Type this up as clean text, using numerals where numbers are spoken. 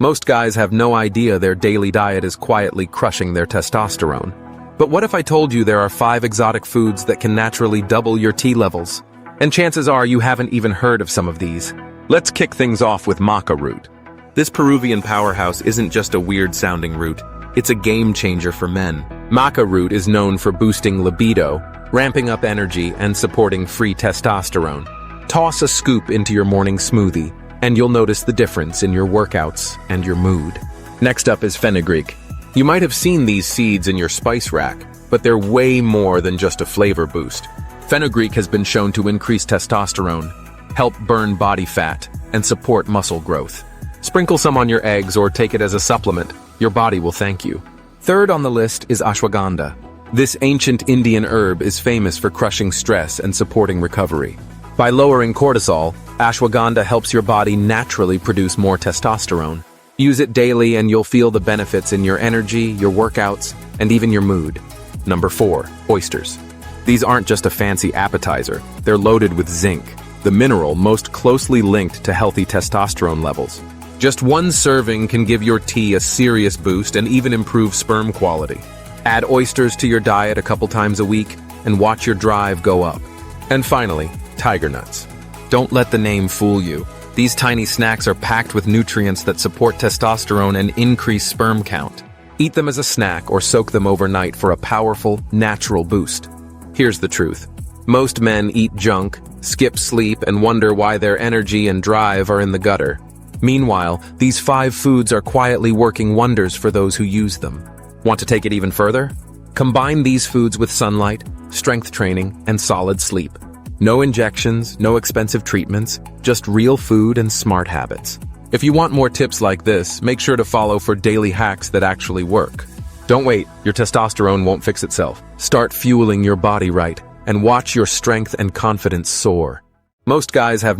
Most guys have no idea their daily diet is quietly crushing their testosterone. But what if I told you there are 5 exotic foods that can naturally double your T levels? And chances are you haven't even heard of some of these. Let's kick things off with maca root. This Peruvian powerhouse isn't just a weird-sounding root, it's a game-changer for men. Maca root is known for boosting libido, ramping up energy, and supporting free testosterone. Toss a scoop into your morning smoothie, and you'll notice the difference in your workouts and your mood. Next up is fenugreek. You might have seen these seeds in your spice rack, but they're way more than just a flavor boost. Fenugreek has been shown to increase testosterone, help burn body fat, and support muscle growth. Sprinkle some on your eggs or take it as a supplement. Your body will thank you. Third on the list is ashwagandha. This ancient Indian herb is famous for crushing stress and supporting recovery. By lowering cortisol, ashwagandha helps your body naturally produce more testosterone. Use it daily and you'll feel the benefits in your energy, your workouts, and even your mood. Number 4, oysters. These aren't just a fancy appetizer, they're loaded with zinc, the mineral most closely linked to healthy testosterone levels. Just one serving can give your T a serious boost and even improve sperm quality. Add oysters to your diet a couple times a week and watch your drive go up. And finally, tiger nuts. Don't let the name fool you. These tiny snacks are packed with nutrients that support testosterone and increase sperm count. Eat them as a snack or soak them overnight for a powerful, natural boost. Here's the truth. Most men eat junk, skip sleep, and wonder why their energy and drive are in the gutter. Meanwhile, these 5 foods are quietly working wonders for those who use them. Want to take it even further? Combine these foods with sunlight, strength training, and solid sleep. No injections, no expensive treatments, just real food and smart habits. If you want more tips like this, make sure to follow for daily hacks that actually work. Don't wait, your testosterone won't fix itself. Start fueling your body right, and watch your strength and confidence soar. Most guys have no